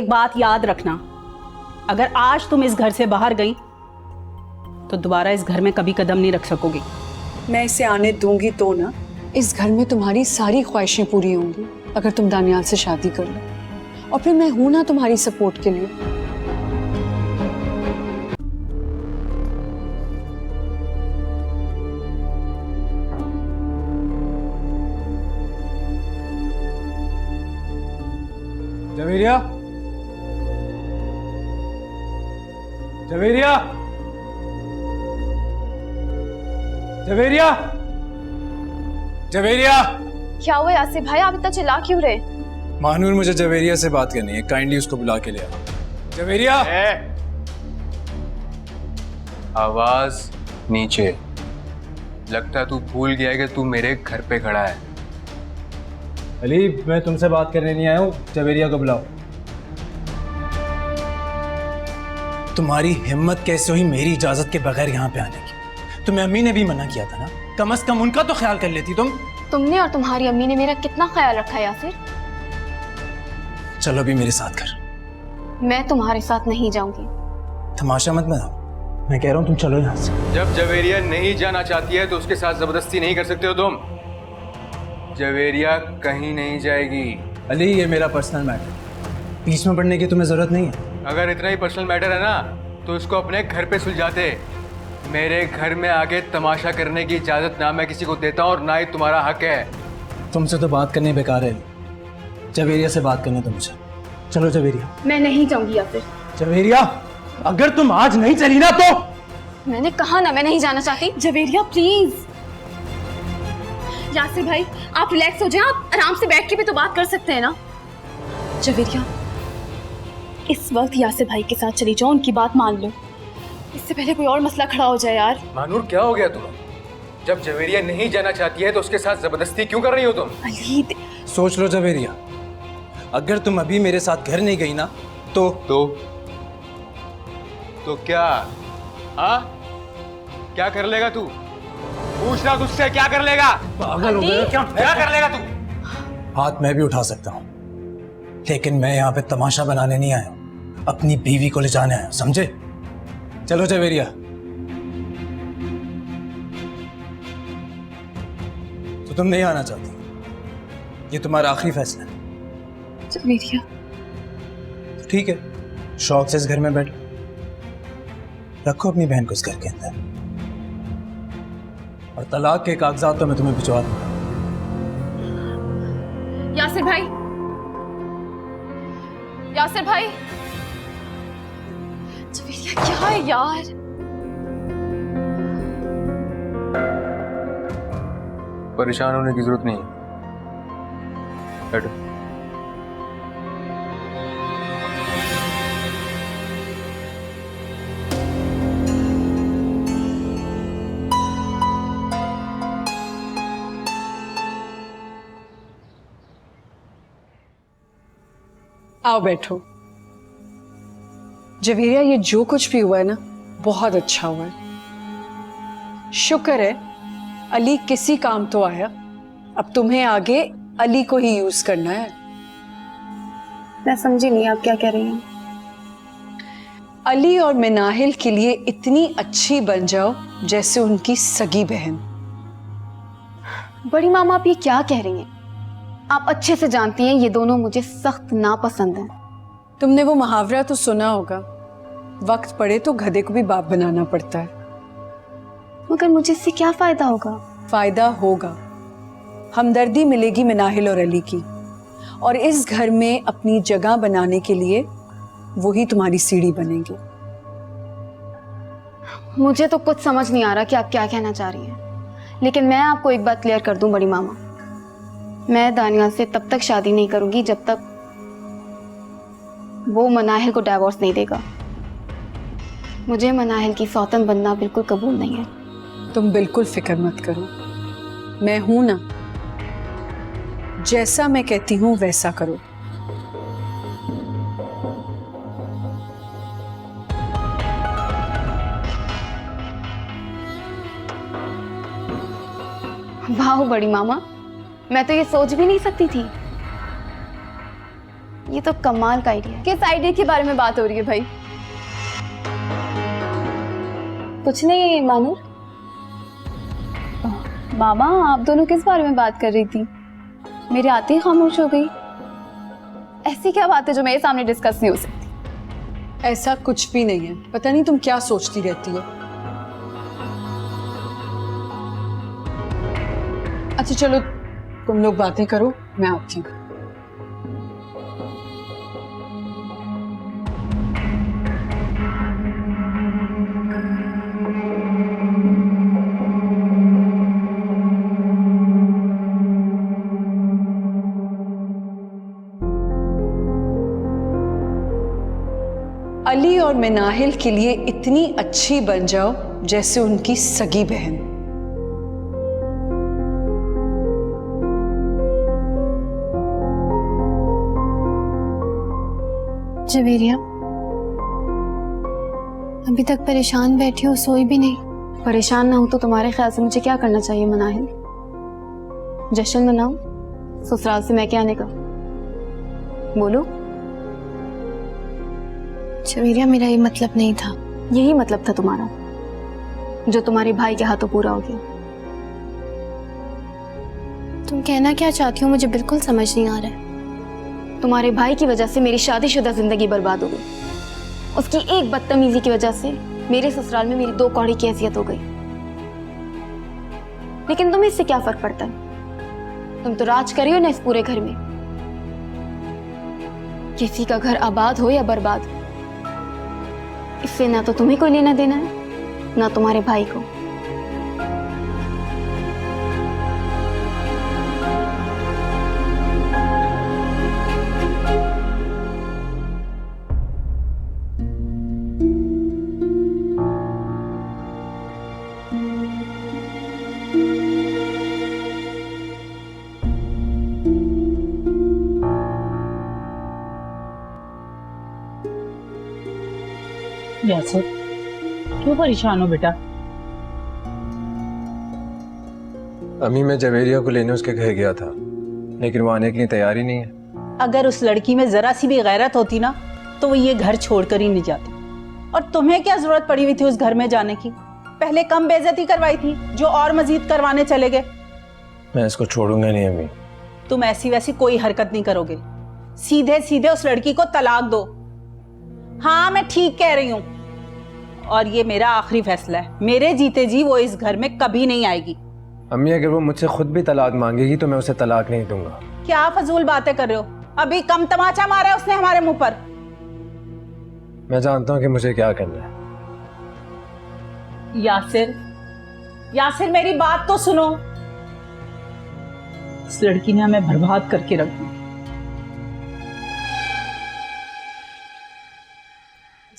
एक बात याद रखना, अगर आज तुम इस घर से बाहर गई तो दोबारा इस घर में कभी कदम नहीं रख सकोगी। मैं इसे आने दूंगी तो ना, इस घर में तुम्हारी सारी ख्वाहिशें पूरी होंगी अगर तुम दानियाल से शादी कर लो, और फिर मैं हूं ना तुम्हारी सपोर्ट के लिए। जवेरिया, जवेरिया, जवेरिया, जवेरिया। क्या हुआ यासिर भाई, आप इतना चिल्ला क्यों रहे? महानूर, मुझे जवेरिया से बात करनी है, काइंडली उसको बुला के ले आओ। जवेरिया, आवाज नीचे। लगता है तू भूल गया है कि तू मेरे घर पे खड़ा है। अली, मैं तुमसे बात करने नहीं आया हूँ, जवेरिया को बुलाओ। तुम्हारी हिम्मत कैसे हुई मेरी इजाजत के बगैर यहाँ पे आने की? तुम्हें अम्मी ने भी मना किया था ना, कम से कम उनका तो ख्याल कर लेती तुम। तुमने और तुम्हारी अम्मी ने मेरा कितना ख्याल रखा है यासिर। चलो अभी मेरे साथ घर। मैं तुम्हारे साथ नहीं जाऊंगी। तमाशा मत बनाओ, मैं कह रहा हूँ तुम चलो यहाँ से। जब जवेरिया नहीं जाना चाहती है तो उसके साथ जबरदस्ती नहीं कर सकते हो तुम। जवेरिया कहीं नहीं जाएगी। अली, ये मेरा पर्सनल मैटर, बीच में पढ़ने की तुम्हें जरूरत नहीं है। अगर इतना ही पर्सनल मैटर है ना तो इसको अपने घर पे सुलझाते। मेरे घर में आके तमाशा करने की इजाजत ना मैं किसी को देता हूँ और ना ही तुम्हारा हक है। तुमसे तो बात करनी बेकार है, जवेरिया से बात करने दो मुझे। चलो जवेरिया। मैं नहीं जाऊंगी यासिर। जवेरिया, अगर तुम आज नहीं चली ना तो। मैंने कहा ना मैं नहीं जाना चाहती। जवेरिया प्लीज। यासिर भाई आप रिलैक्स हो जाएं, आप आराम से बैठ के भी तो बात कर सकते हैं ना। जवेरिया, इस वक्त यासिर भाई के साथ चली जाओ, उनकी बात मान लो, इससे पहले कोई और मसला खड़ा हो जाए। यार मानूर, क्या हो गया तुम्हें? जब जवेरिया नहीं जाना चाहती है तो उसके साथ जबरदस्ती क्यों कर रही हो तुम? अली सोच लो जवेरिया, अगर तुम अभी मेरे साथ घर नहीं गई ना तो क्या? हाँ, क्या कर लेगा तू? पूछना तुझसे, क्या कर लेगा? पागल हो गया क्या? क्या कर लेगा तू? हाथ मैं भी उठा सकता हूँ, लेकिन मैं यहाँ पे तमाशा बनाने नहीं आया हूँ, अपनी बीवी को ले जाने आया हूँ, समझे? चलो जवेरिया। तो तुम नहीं आना चाहती, ये तुम्हारा आखिरी फैसला है। जवेरिया ठीक है, शौक से इस घर में बैठ रखो अपनी बहन को इस घर के अंदर, और तलाक के कागजात तो मैं तुम्हें भिजवा दूंगा। यासिर भाई, यासिर भाई। जवेरिया क्या है यार? परेशान होने की जरूरत नहीं है, बैठो। आओ बैठो। जवेरिया, ये जो कुछ भी हुआ है ना, बहुत अच्छा हुआ है। शुक्र है अली किसी काम तो आया। अब तुम्हें आगे अली को ही यूज करना है। मैं समझी नहीं आप क्या कह रही हैं। अली और मिनाहिल के लिए इतनी अच्छी बन जाओ जैसे उनकी सगी बहन। बड़ी मामा आप ये क्या कह रही हैं? आप अच्छे से जानती हैं ये दोनों मुझे सख्त नापसंद हैं। तुमने वो मुहावरा तो सुना होगा, वक्त पड़े तो गधे को भी बाप बनाना पड़ता है। मगर मुझे इससे क्या फायदा होगा? फायदा होगा, हमदर्दी मिलेगी मिनाहिल और अली की, और इस घर में अपनी जगह बनाने के लिए वही तुम्हारी सीढ़ी बनेंगे। मुझे तो कुछ समझ नहीं आ रहा कि आप क्या कहना चाह रही हैं, लेकिन मैं आपको एक बात क्लियर कर दूं बड़ी मामा, मैं दानियाल से तब तक शादी नहीं करूंगी जब तक वो मनाहिल को डाइवोर्स नहीं देगा। मुझे मनाहिल की सौतन बनना बिल्कुल कबूल नहीं है। तुम बिल्कुल फिक्र मत करो, मैं हूं ना, जैसा मैं कहती हूं वैसा करो। वाह बड़ी मामा, मैं तो ये सोच भी नहीं सकती थी। ये तो कमाल का आइडिया है। किस आइडिया के बारे में बात हो रही है भाई? कुछ नहीं मानू। मामा आप दोनों किस बारे में बात कर रही थी? मेरे आते ही खामोश हो गई। ऐसी क्या बात है जो मेरे सामने डिस्कस नहीं हो सकती? ऐसा कुछ भी नहीं है, पता नहीं तुम क्या सोचती रहती हो। अच्छा चलो तुम लोग बातें करो, मैं आती हूँ। अली और मनाहिल के लिए इतनी अच्छी बन जाओ जैसे उनकी सगी बहन। जवेरिया अभी तक परेशान बैठी हो, सोई भी नहीं। परेशान ना हो तो तुम्हारे ख्याल से मुझे क्या करना चाहिए मनाहिल? जश्न मनाऊं ससुराल से मैं क्या आने का? बोलो। जवेरिया मेरा ये मतलब नहीं था। यही मतलब था तुम्हारा, जो तुम्हारे भाई के हाथों पूरा हो गया। तुम कहना क्या चाहती हो मुझे बिल्कुल समझ नहीं आ रहा है। तुम्हारे भाई की वजह से मेरी शादीशुदा जिंदगी बर्बाद हो गई। उसकी एक बदतमीजी की वजह से मेरे ससुराल में मेरी 2 कौड़ी की हैसियत हो गई। लेकिन तुम्हें इससे क्या फर्क पड़ता है? तुम तो राज कर रही हो ना इस पूरे घर में। किसी का घर आबाद हो या बर्बाद, इससे ना तो तुम्हें कोई लेना देना है ना तुम्हारे भाई को। यासर क्यों परेशान हो बेटा? अम्मी मैं जवेरिया को लेने उसके घर गया था, लेकिन वो आने के लिए तैयार ही नहीं है। अगर उस लड़की में जरा सी भी गैरत होती ना तो वो ये घर छोड़कर ही नहीं जाती। और तुम्हें क्या जरूरत पड़ी हुई थी उस घर में जाने की? पहले कम बेइज्जती करवाई थी जो और मजीद करवाने चले गए। मैं इसको छोड़ूंगा नहीं अम्मी। तुम ऐसी वैसी कोई हरकत नहीं करोगे, सीधे सीधे उस लड़की को तलाक दो। हाँ मैं ठीक कह रही हूँ, और ये मेरा आखिरी फैसला है। मेरे जीते जी वो इस घर में कभी नहीं आएगी। अम्मी अगर वो मुझसे खुद भी तलाक मांगेगी तो मैं उसे तलाक नहीं दूंगा। क्या फजूल बातें कर रहे हो? अभी कम तमाचा मारा है उसने हमारे मुंह पर। मैं जानता हूँ कि मुझे क्या करना है। यासिर, यासिर मेरी बात तो सुनो। इस लड़की ने हमें बर्बाद करके रख दिया।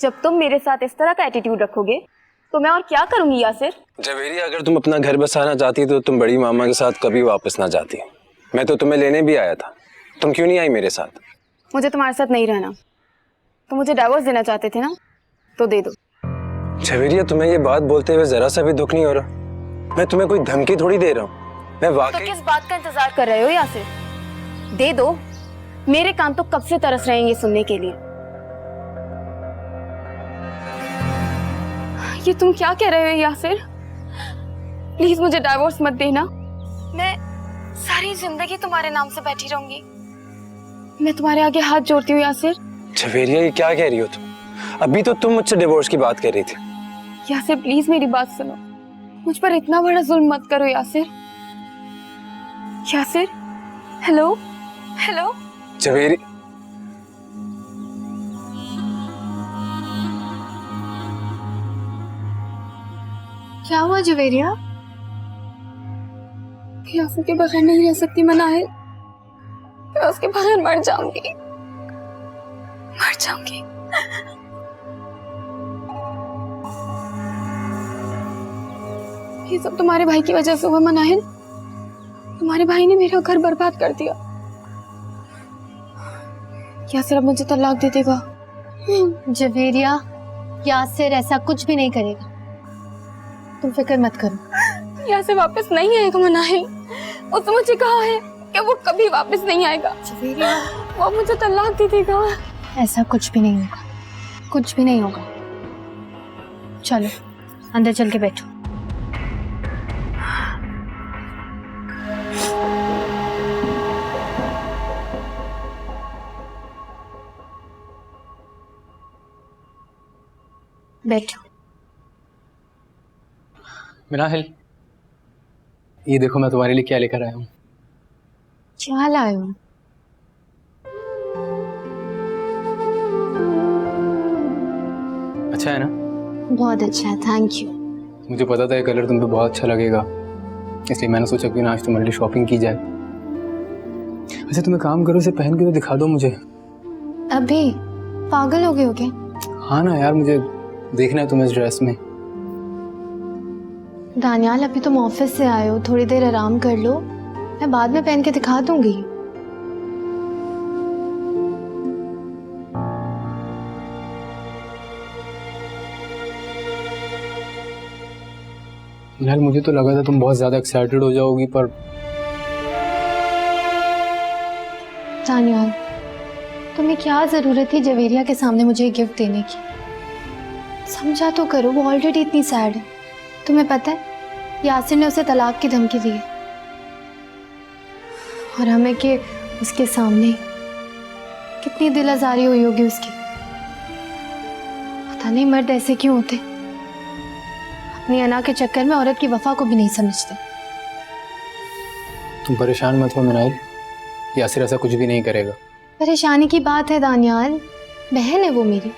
जब तुम मेरे साथ इस तरह का एटीट्यूड रखोगे तो मैं और क्या करूंगी यासिर? जवेरिया अगर तुम अपना घर बसाना चाहती तो तुम बड़ी मामा के साथ कभी वापस ना जाती। मैं तो तुम्हें लेने भी आया था, तुम क्यों नहीं आई मेरे साथ? मुझे तुम्हारे साथ नहीं रहना। तुम मुझे डाइवोर्स देना चाहते थे ना, तो दे दो। जवेरिया तुम्हें ये बात बोलते हुए जरा सा भी दुख नहीं हो रहा? मैं तुम्हें कोई धमकी थोड़ी दे रहा हूँ। मैं वाकई तो किस बात का इंतजार कर रहे हो यासिर? दे दो। मेरे कान तो कब से तरस रहे हैं ये सुनने के लिए। ये तुम क्या कह रहे हो यासिर? प्लीज मुझे डाइवोर्स मत देना। मैं सारी जिंदगी तुम्हारे नाम से बैठी रहूंगी। मैं तुम्हारे आगे हाथ जोड़ती हूँ यासिर। जवेरिया ये क्या कह रही हो तुम? अभी तो तुम मुझसे डिवोर्स की बात कर रही थी। यासिर प्लीज मेरी बात सुनो। मुझ पर इतना बड़ा जुल्म मत करो यासिर। Yasir hello hello. जवेरी क्या हुआ जवेरिया? यासिर के बगैर नहीं रह सकती मनाहिल। मैं उसके बगैर मर जाऊंगी, मर जाऊंगी। ये सब तुम्हारे भाई की वजह से हुआ मनाहिल। तुम्हारे भाई ने मेरा घर बर्बाद कर दिया। यासिर अब मुझे तलाक दे देगा। जवेरिया, यासिर ऐसा कुछ भी नहीं करेगा, तुम फिक्र मत करो। यासिर वापस नहीं आएगा मनाहिल। उसने मुझे कहा है कि वो कभी वापस नहीं आएगा। जवेरिया, वो मुझे तलाक दे देगा। ऐसा कुछ भी नहीं होगा, कुछ भी नहीं होगा। चलो अंदर चल के बैठो। बैठो। मिनाहिल, ये देखो मैं तुम्हारे लिए क्या लेकर आया हूँ। क्या लाए हो? अच्छा है ना? बहुत अच्छा है, थैंक यू। मुझे पता था ये कलर तुम पे बहुत अच्छा लगेगा, इसलिए मैंने सोचा कि ना आज तुम्हारे लिए शॉपिंग की जाए। अच्छा तुम एक काम करो, इसे पहन के तो दिखा दो मुझे। अभी पागल हो गए हो क्या? हाँ ना यार, मुझे देखना है तुम्हें इस ड्रेस में। दानियाल अभी तुम ऑफिस से आए हो, थोड़ी देर आराम कर लो, मैं बाद में पहन के दिखा दूंगी। यार मुझे तो लगा था तुम बहुत ज्यादा एक्साइटेड हो जाओगी, पर दानियाल तुम्हें क्या जरूरत थी जवेरिया के सामने मुझे गिफ्ट देने की? समझा तो करो, वो ऑलरेडी इतनी सैड है। तुम्हें पता है यासिर ने उसे तलाक की धमकी दी है, और हमें कि उसके सामने कितनी दिल आजारी हुई होगी उसकी। पता नहीं मर्द ऐसे क्यों होते, अपनी अना के चक्कर में औरत की वफा को भी नहीं समझते। तुम परेशान मत हो मिनाइल, यासिर ऐसा कुछ भी नहीं करेगा। परेशानी की बात है दानियाल, बहन है वो मेरी।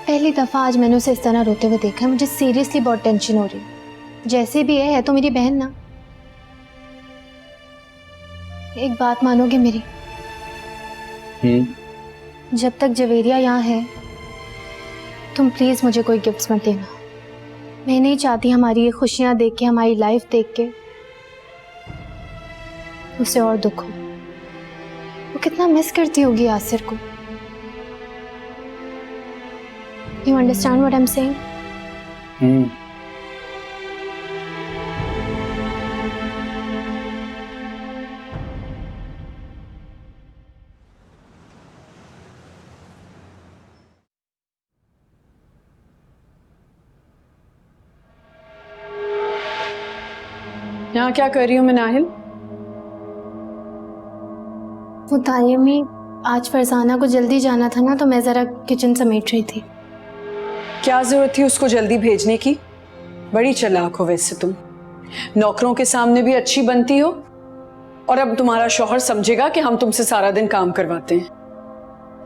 पहली दफा आज मैंने उसे इस तरह रोते हुए देखा है, मुझे सीरियसली बहुत टेंशन हो रही है। जैसे भी है तो मेरी बहन ना। एक बात मानोगे मेरी? जब तक जवेरिया यहाँ है तुम प्लीज मुझे कोई गिफ्ट्स मत देना। मैं नहीं चाहती हमारी ये खुशियां देख के, हमारी लाइफ देख के उसे और दुख हो। वो कितना मिस करती होगी यासिर को। You understand what I am saying? यहाँ क्या कर रही हूँ मिनाहिल? वो तायमी, आज फरजाना को जल्दी जाना था ना, तो मैं जरा किचन समेट रही थी। क्या जरूरत थी उसको जल्दी भेजने की? बड़ी चालाक हो वैसे तुम, नौकरों के सामने भी अच्छी बनती हो, और अब तुम्हारा शौहर समझेगा कि हम तुमसे सारा दिन काम करवाते हैं।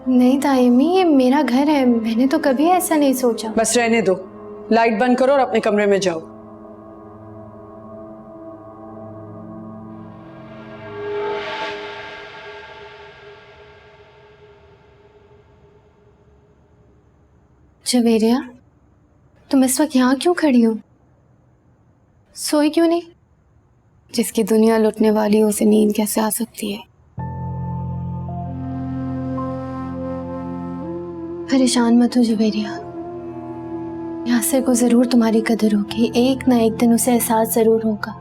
नहीं तायमी, ये मेरा घर है, मैंने तो कभी ऐसा नहीं सोचा। बस रहने दो, लाइट बंद करो और अपने कमरे में जाओ। जवेरिया, तुम इस वक्त यहाँ क्यों खड़ी हो? सोई क्यों नहीं? जिसकी दुनिया लुटने वाली हो उसे नींद कैसे आ सकती है? परेशान मत हो जवेरिया, यासिर को जरूर तुम्हारी कदर होगी, एक ना एक दिन उसे एहसास जरूर होगा।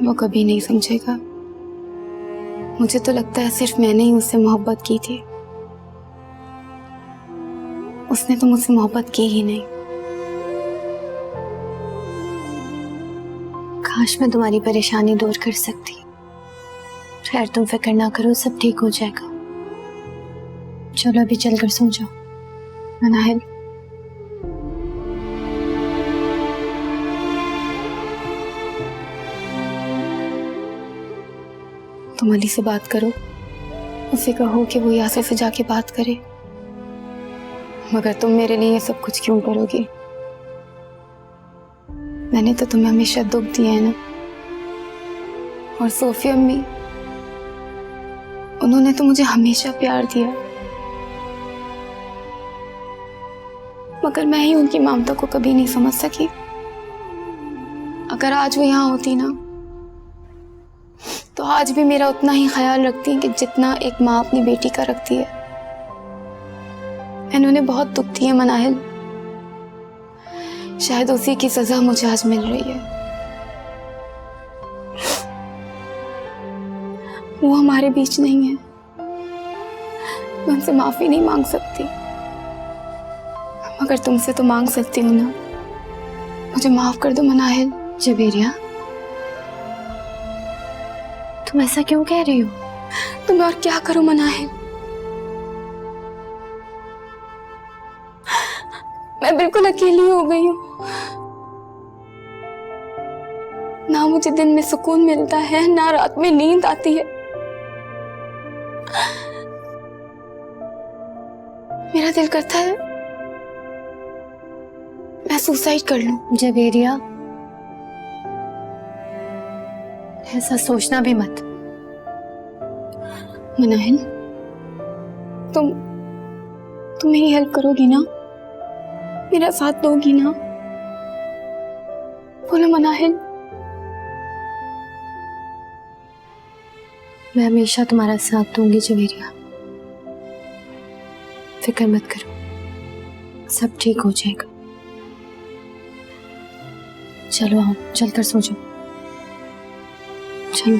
वो कभी नहीं समझेगा। मुझे तो लगता है सिर्फ मैंने ही उससे मोहब्बत की थी, उसने तो मुझसे मोहब्बत की ही नहीं। काश मैं तुम्हारी परेशानी दूर कर सकती। खैर तुम फिक्र ना करो, सब ठीक हो जाएगा। चलो अभी चलकर सो जाओ। मनाहिल, तुम अली से बात करो, उसे कहो कि वो यासिर से जाके बात करे। मगर तुम मेरे लिए ये सब कुछ क्यों करोगी? मैंने तो तुम्हें हमेशा दुख दिया है ना। और सोफी अम्मी, उन्होंने तो मुझे हमेशा प्यार दिया, मगर मैं ही उनकी ममता को कभी नहीं समझ सकी। अगर आज वो यहाँ होती ना, तो आज भी मेरा उतना ही ख्याल रखती कि जितना एक माँ अपनी बेटी का रखती है। इन्होंने बहुत दुख दिए मनाहिल, शायद उसी की सजा मुझे आज मिल रही है। वो हमारे बीच नहीं है। मैं उनसे माफी नहीं मांग सकती, मगर तुमसे तो मांग सकती हूँ ना। मुझे माफ कर दो मनाहिल। जवेरिया, तुम ऐसा क्यों कह रही हो? तो मैं और क्या करूं मनाहिल? मैं बिल्कुल अकेली हो गई हूँ। ना मुझे दिन में सुकून मिलता है, ना रात में नींद आती है। मेरा दिल करता है मैं सुसाइड कर लूं। जवेरिया, ऐसा सोचना भी मत। मनाहिल, तुम मेरी हेल्प करोगी ना? मेरा साथ दोगी ना? बोलो मनाहिल। मैं हमेशा तुम्हारा साथ दूंगी जवेरिया, फिक्र मत करो, सब ठीक हो जाएगा। चलो आओ, चलकर सो जाओ। चलो।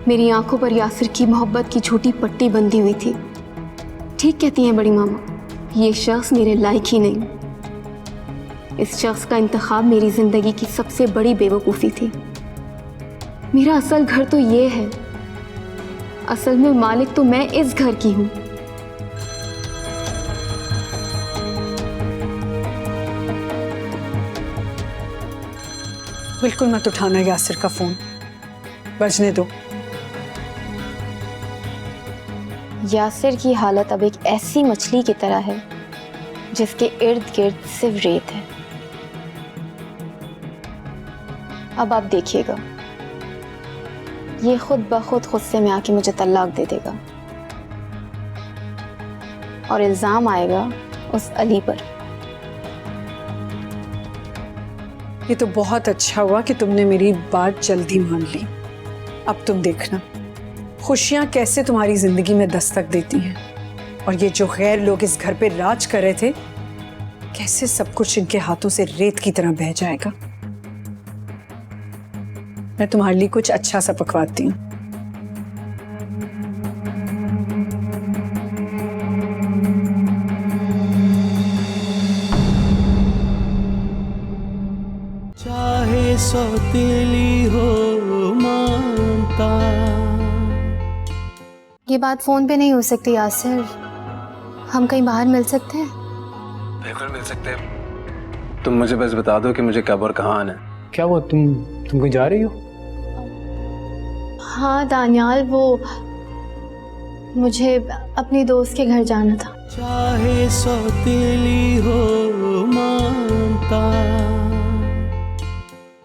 मेरी आंखों पर यासिर की मोहब्बत की झूठी पट्टी बंधी हुई थी। ठीक कहती हैं बड़ी मामा, ये शख्स मेरे लायक ही नहीं। इस शख्स का इंतखाब मेरी जिंदगी की सबसे बड़ी बेवकूफ़ी थी। मेरा असल घर तो ये है, असल में मालिक तो मैं इस घर की हूँ। बिल्कुल मत उठाना यासिर का फोन, बजने दो। यासिर की हालत अब एक ऐसी मछली की तरह है जिसके इर्द गिर्द सिर्फ रेत है। अब आप देखिएगा, ये खुद ब खुद गुस्से में आके मुझे तलाक दे देगा और इल्जाम आएगा उस अली पर। ये तो बहुत अच्छा हुआ कि तुमने मेरी बात जल्दी मान ली। अब तुम देखना खुशियां कैसे तुम्हारी जिंदगी में दस्तक देती हैं, और ये जो गैर लोग इस घर पे राज कर रहे थे, कैसे सब कुछ इनके हाथों से रेत की तरह बह जाएगा। मैं तुम्हारे लिए कुछ अच्छा सा पकवाती हूँ। चाहे सौतेली हो मानता। ये बात फोन पे नहीं हो सकती यासिर, हम कहीं बाहर मिल सकते हैं? बिल्कुल मिल सकते हैं। तुम मुझे बस बता दो कि मुझे कब और कहाँ आना है। क्या वो तुम कहीं जा रही हो? हाँ दानियाल, वो मुझे अपनी दोस्त के घर जाना था। चाहे सौतेली हो मानता।